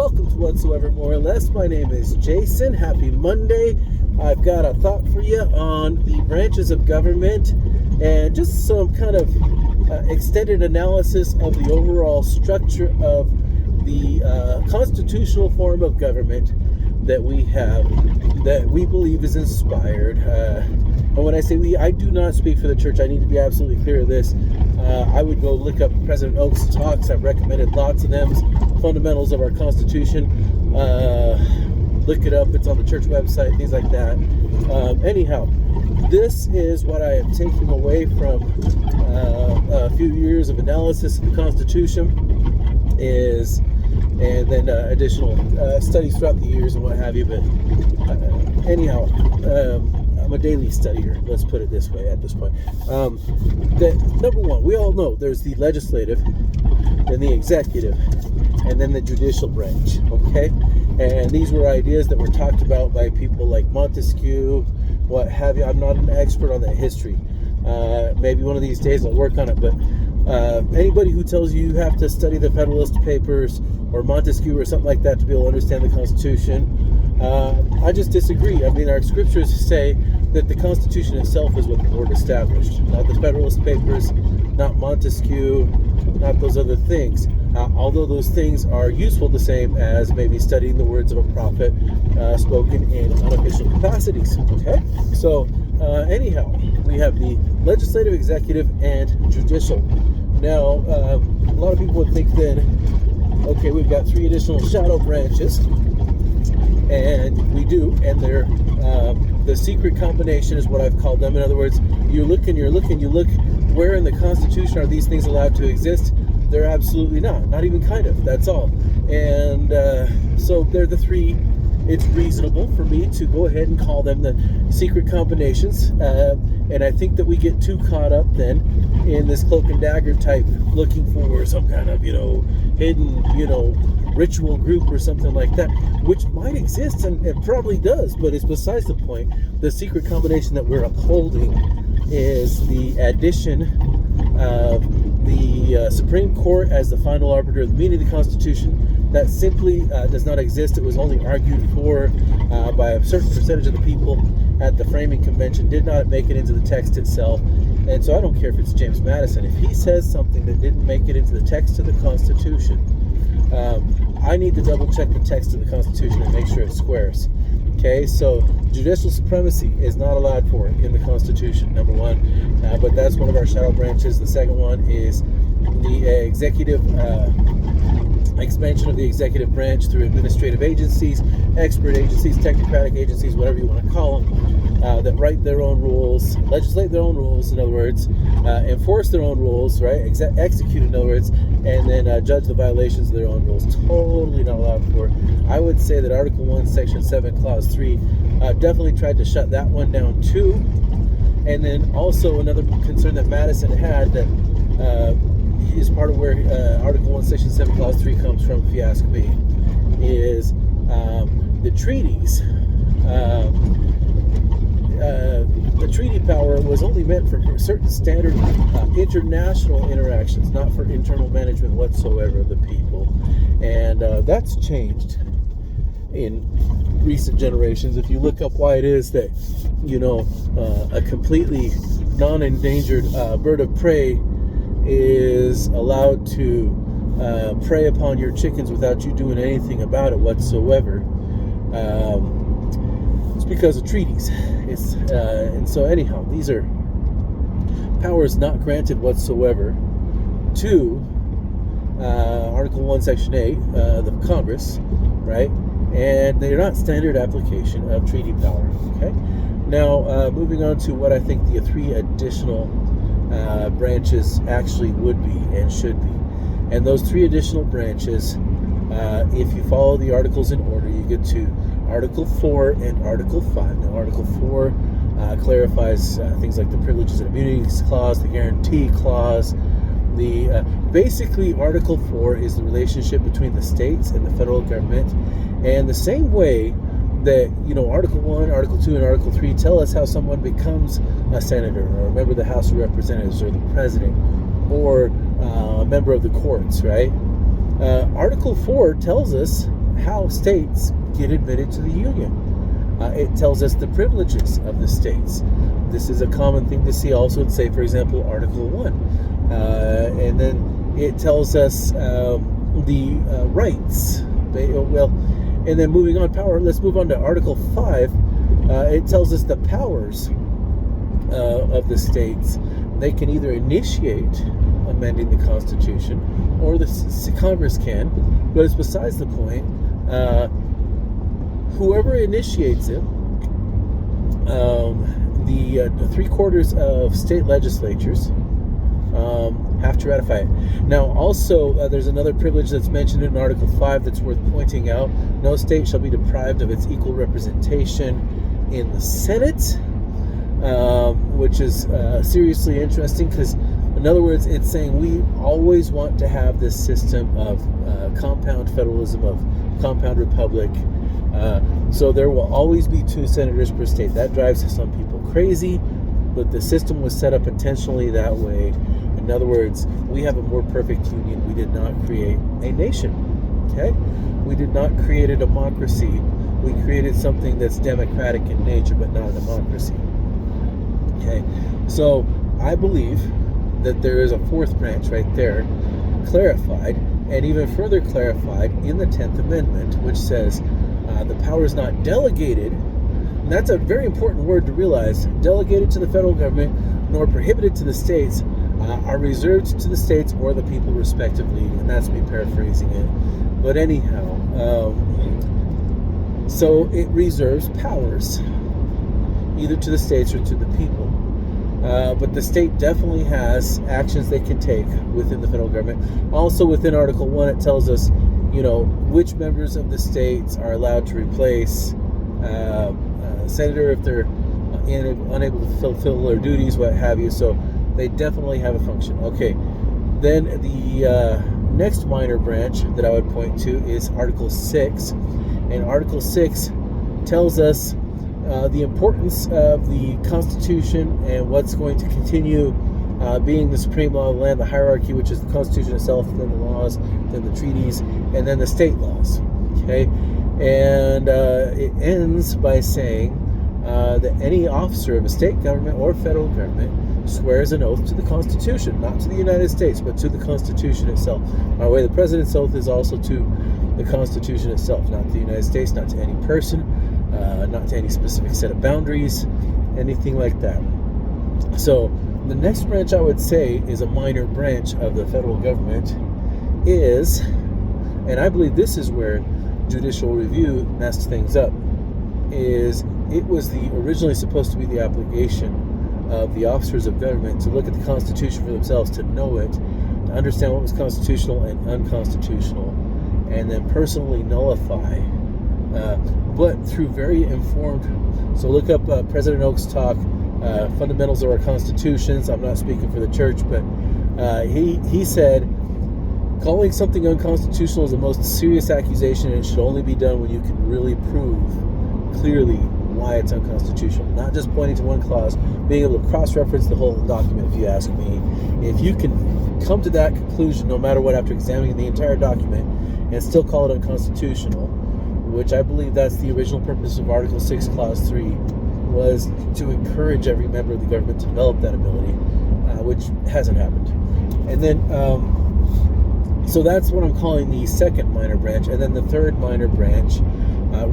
welcome to Whatsoever More or Less. My name is Jason. Happy Monday. I've got a thought for you on the branches of government and just some kind of extended analysis of the overall structure of the constitutional form of government that we have, that we believe is inspired. And when I say we, I do not speak for the church. I need to be absolutely clear of this. I would go look up President Oak's talks. I've recommended lots of them. Fundamentals of our Constitution. Look it up. It's on the church website, things like that. Anyhow, this is what I am taking away from a few years of analysis of the Constitution, and then additional studies throughout the years and what have you. But anyhow, I'm a daily studier, let's put it this way at this point. That number one, we all know there's the legislative, then the executive, and then the judicial branch, okay? And these were ideas that were talked about by people like Montesquieu, what have you. I'm not an expert on that history. Maybe one of these days I'll work on it, but anybody who tells you have to study the Federalist Papers or Montesquieu or something like that to be able to understand the Constitution, I just disagree. I mean, our scriptures say that the Constitution itself is what the Lord established, not the Federalist Papers, not Montesquieu, not those other things. Although those things are useful the same as maybe studying the words of a prophet spoken in unofficial capacities. Okay? So, anyhow, we have the legislative, executive, and judicial. Now, a lot of people would think then, okay, we've got three additional shadow branches, and we do, and they're the secret combination is what I've called them. In other words, you look, where in the Constitution are these things allowed to exist? They're absolutely not even kind of, that's all. And so they're the three. It's reasonable for me to go ahead and call them the secret combinations. And I think that we get too caught up then in this cloak and dagger type, looking for some kind of, hidden, ritual group or something like that, which might exist and it probably does, but it's besides the point. The secret combination that we're upholding is the addition of the Supreme Court as the final arbiter of the meaning of the Constitution. That simply does not exist. It was only argued for by a certain percentage of the people at the framing convention, did not make it into the text itself. And so I don't care if it's James Madison. If he says something that didn't make it into the text of the Constitution, I need to double check the text of the Constitution and make sure it squares. Okay, so judicial supremacy is not allowed for in the Constitution, number one, but that's one of our shadow branches. The second one is the executive, expansion of the executive branch through administrative agencies, expert agencies, technocratic agencies, whatever you want to call them, that write their own rules, legislate their own rules, in other words, enforce their own rules, right? Execute, in other words, and then judge the violations of their own rules. Totally not allowed for. I would say that Article 1, Section 7, Clause 3 definitely tried to shut that one down too. And then also another concern that Madison had that is part of where Article 1, Section 7, Clause 3 comes from, if you ask me, is the treaties. The treaty power was only meant for certain standard international interactions, not for internal management whatsoever of the people. And that's changed in recent generations. If you look up why it is that, a completely non-endangered bird of prey is allowed to prey upon your chickens without you doing anything about it whatsoever, it's because of treaties. And so anyhow, these are powers not granted whatsoever to Article 1, Section 8, the Congress, right? And they're not standard application of treaty power, okay? Now, moving on to what I think the three additional branches actually would be and should be. And those three additional branches, if you follow the articles in order, you get to Article 4 and Article 5. Now, Article 4 clarifies things like the Privileges and Immunities Clause, the Guarantee Clause. Basically, Article 4 is the relationship between the states and the federal government. And the same way that, Article 1, Article 2, and Article 3 tell us how someone becomes a senator or a member of the House of Representatives or the president or a member of the courts, right? Article 4 tells us how states get admitted to the Union. It tells us the privileges of the states. This is a common thing to see also in, say, for example, Article 1. And then it tells us the rights. Well, and then moving on, power. Let's move on to Article 5. It tells us the powers of the states. They can either initiate amending the Constitution, or the Congress can, but it's besides the point. Whoever initiates it, the 3/4 of state legislatures have to ratify it. Now, also, there's another privilege that's mentioned in Article 5 that's worth pointing out. No state shall be deprived of its equal representation in the Senate, which is seriously interesting because, in other words, it's saying we always want to have this system of compound federalism, of compound republic. So there will always be 2 senators per state. That drives some people crazy, but the system was set up intentionally that way. In other words, we have a more perfect union. We did not create a nation, okay? We did not create a democracy. We created something that's democratic in nature, but not a democracy, okay? So I believe that there is a 4th branch right there, clarified, and even further clarified in the 10th Amendment, which says the power is not delegated, and that's a very important word to realize, delegated to the federal government, nor prohibited to the states, are reserved to the states or the people respectively, and that's me paraphrasing it. But anyhow, so it reserves powers, either to the states or to the people. But the state definitely has actions they can take within the federal government. Also within Article 1, it tells us, which members of the states are allowed to replace a senator if they're unable to fulfill their duties, what have you. So they definitely have a function. Okay, then the next minor branch that I would point to is Article 6. And Article 6 tells us the importance of the Constitution and what's going to continue being the supreme law of the land, the hierarchy, which is the Constitution itself, then the laws, then the treaties, and then the state laws. Okay, and it ends by saying that any officer of a state government or federal government swears an oath to the Constitution, not to the United States, but to the Constitution itself. By the way, the President's oath is also to the Constitution itself, not to the United States, not to any person, not to any specific set of boundaries, anything like that. So the next branch I would say is a minor branch of the federal government is, and I believe this is where judicial review messed things up, is it was originally supposed to be the obligation of the officers of government to look at the Constitution for themselves, to know it, to understand what was constitutional and unconstitutional, and then personally nullify, but through very informed. So look up President Oak's talk, Fundamentals of Our Constitutions. I'm not speaking for the church, but he said calling something unconstitutional is the most serious accusation, and it should only be done when you can really prove clearly why it's unconstitutional. Not just pointing to one clause, being able to cross-reference the whole document, if you ask me. If you can come to that conclusion, no matter what, after examining the entire document, and still call it unconstitutional, which I believe that's the original purpose of Article 6, Clause 3, was to encourage every member of the government to develop that ability, which hasn't happened. And then, so that's what I'm calling the second minor branch. And then the third minor branch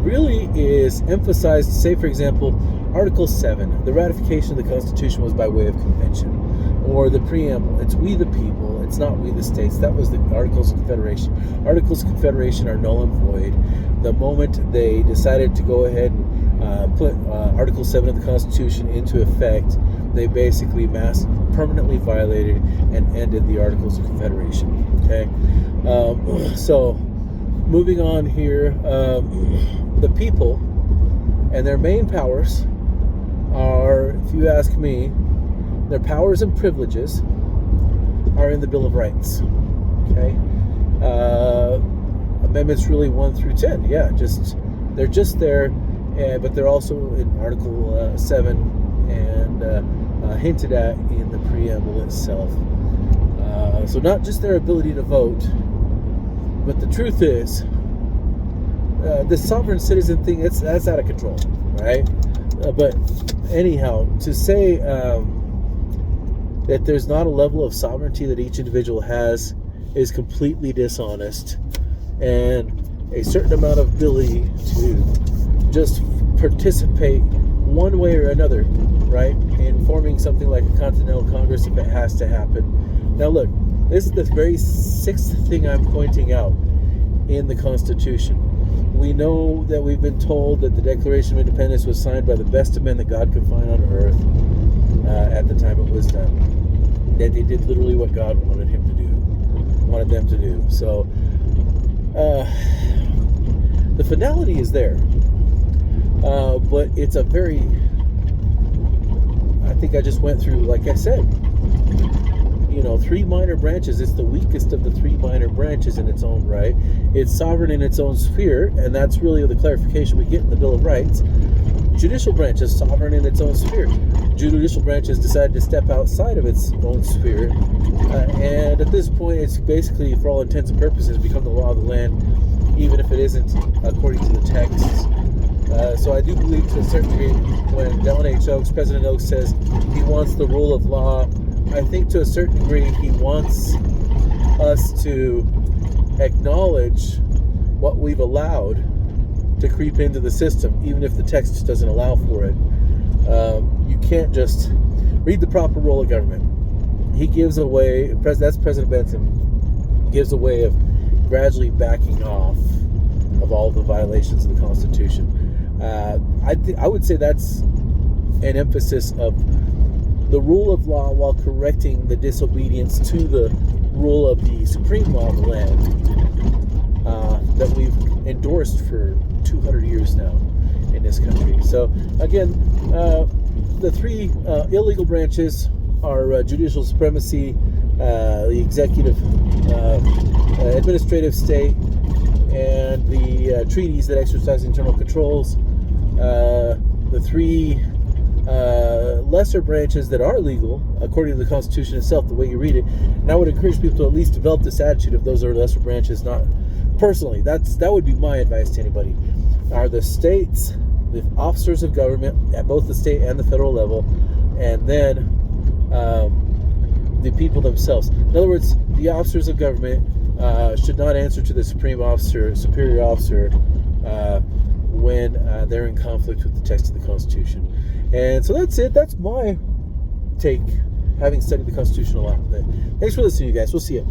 really is emphasized, say, for example, Article 7, the ratification of the Constitution was by way of convention, or the preamble, it's we the people, it's not we the states. That was the Articles of Confederation. Articles of Confederation are null and void. The moment they decided to go ahead and put Article 7 of the Constitution into effect, they basically permanently violated and ended the Articles of Confederation. Okay, so moving on here, the people and their main powers are, if you ask me, their powers and privileges are in the Bill of Rights. Okay, amendments really 1 through 10. Yeah, they're just there, but they're also in Article 7 and hinted at in the preamble itself. So not just their ability to vote, but the truth is, the sovereign citizen thing, that's out of control, right? But anyhow, to say that there's not a level of sovereignty that each individual has is completely dishonest, and a certain amount of ability to just participate one way or another, right, in forming something like a Continental Congress if it has to happen. Now look, this is the very sixth thing I'm pointing out in the Constitution. We know that we've been told that the Declaration of Independence was signed by the best of men that God could find on earth at the time it was done. That they did literally what God wanted them to do. So the finality is there, but it's a very, I think I just went through, like I said, three minor branches. It's the weakest of the three minor branches in its own right. It's sovereign in its own sphere, and that's really the clarification we get in the Bill of Rights. Judicial branch is sovereign in its own sphere. Judicial branch has decided to step outside of its own sphere, and at this point, it's basically, for all intents and purposes, become the law of the land, even if it isn't according to the texts. So I do believe, to a certain degree, when Dallin H. Oaks, President Oaks, says he wants the rule of law, I think to a certain degree he wants us to acknowledge what we've allowed to creep into the system, even if the text just doesn't allow for it. You can't just read the proper role of government. He gives away, that's President Benson, gives a way of gradually backing off of all the violations of the Constitution. I would say that's an emphasis of the rule of law while correcting the disobedience to the rule of the supreme law of the land that we've endorsed for 200 years now in this country. So again, the three illegal branches are judicial supremacy, the executive, administrative state, and the treaties that exercise internal controls. The three lesser branches that are legal, according to the Constitution itself, the way you read it. And I would encourage people to at least develop this attitude of those are lesser branches. Not personally, that would be my advice to anybody. Are the states, the officers of government at both the state and the federal level, and then the people themselves. In other words, the officers of government should not answer to the superior officer when they're in conflict with the text of the Constitution. And so that's it. That's my take, having studied the Constitution a lot. But thanks for listening, you guys. We'll see you.